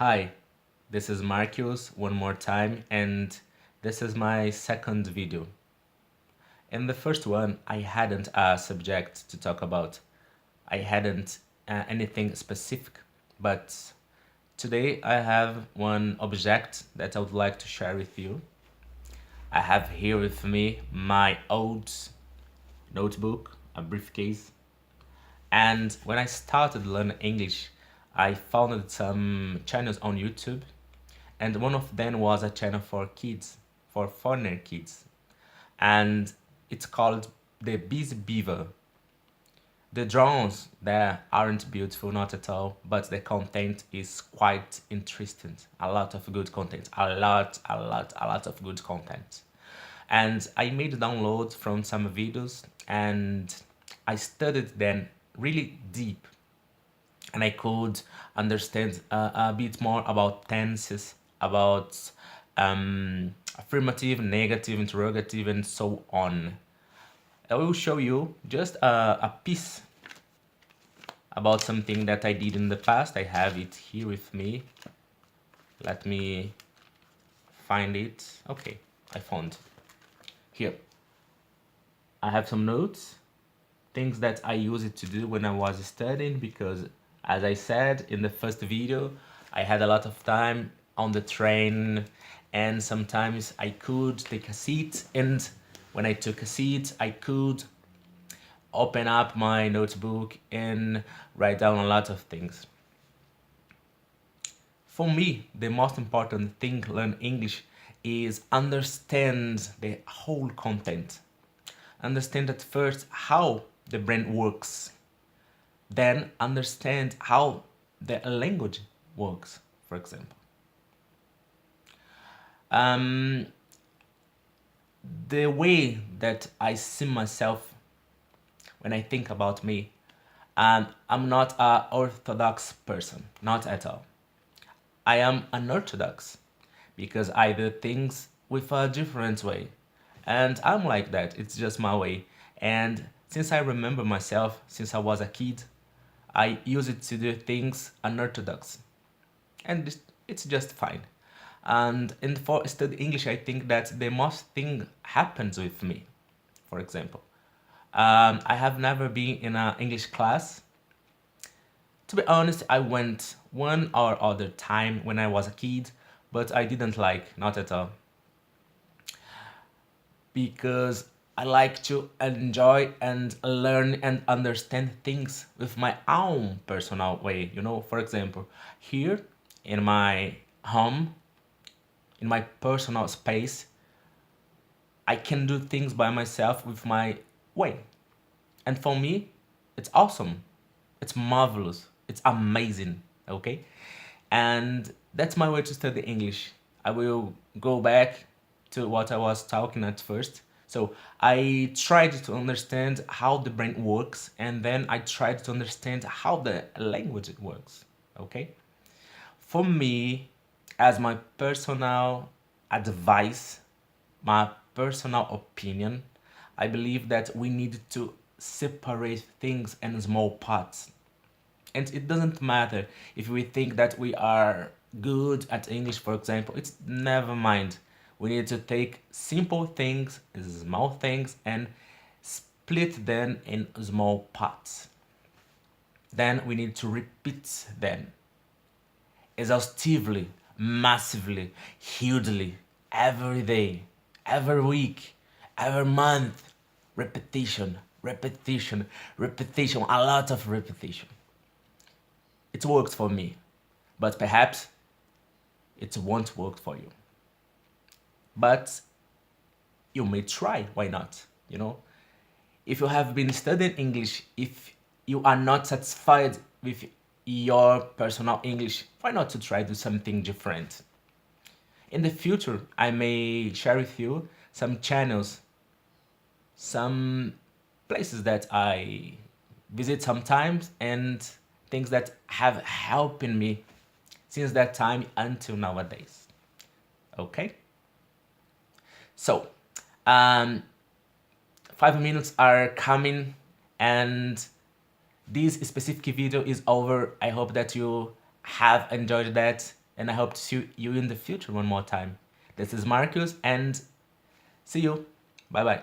Hi, this is Marcus one more time, and this is my second video. In the first one, I hadn't a subject to talk about. I hadn't anything specific, but today I have one object that I would like to share with you. I have here with me my old notebook, a briefcase, and when I started learning English, I found some channels on YouTube, and one of them was a channel for kids, for foreigner kids, and it's called the Busy Beaver. The drawings there aren't beautiful, not at all, but the content is quite interesting. A lot of good content, a lot of good content. And I made downloads from some videos and I studied them really deep, and I could understand a bit more about tenses, about affirmative, negative, interrogative, and so on. I will show you just a piece about something that I did in the past. I have it here with me. Let me find it. Okay, I found here. I have some notes, things that I used to do when I was studying, because as I said in the first video, I had a lot of time on the train and sometimes I could take a seat, and when I took a seat I could open up my notebook and write down a lot of things. For me, the most important thing to learn English is understand the whole content. Understand at first how the brain works, then understand how the language works, for example. The way that I see myself when I think about me, I'm not an orthodox person, not at all. I am unorthodox because I do things with a different way. And I'm like that, it's just my way. And since I remember myself, since I was a kid, I used to do things unorthodox. And it's just fine. And for study English, I think that the most thing happens with me. For example, I have never been in an English class. To be honest, I went one or other time when I was a kid, but I didn't like, not at all. Because I like to enjoy and learn and understand things with my own personal way. For example, here in my home, in my personal space, I can do things by myself with my way. And for me, it's awesome. It's marvelous. It's amazing. Okay? And that's my way to study English. I will go back to what I was talking at first. So I tried to understand how the brain works, and then I tried to understand how the language works. Okay? For me, as my personal advice, my personal opinion, I believe that we need to separate things in small parts. And it doesn't matter if we think that we are good at English, for example, it's never mind. We need to take simple things, small things, and split them in small parts. Then we need to repeat them exhaustively, massively, hugely, every day, every week, every month. Repetition, repetition, repetition, a lot of repetition. It works for me, but perhaps it won't work for you. But you may try, why not? If you have been studying English, if you are not satisfied with your personal English, why not to try do something different? In the future, I may share with you some channels, some places that I visit sometimes, and things that have helped me since that time until nowadays. Okay? So, 5 minutes are coming and this specific video is over. I hope that you have enjoyed that and I hope to see you in the future one more time. This is Marcus, and see you. Bye bye.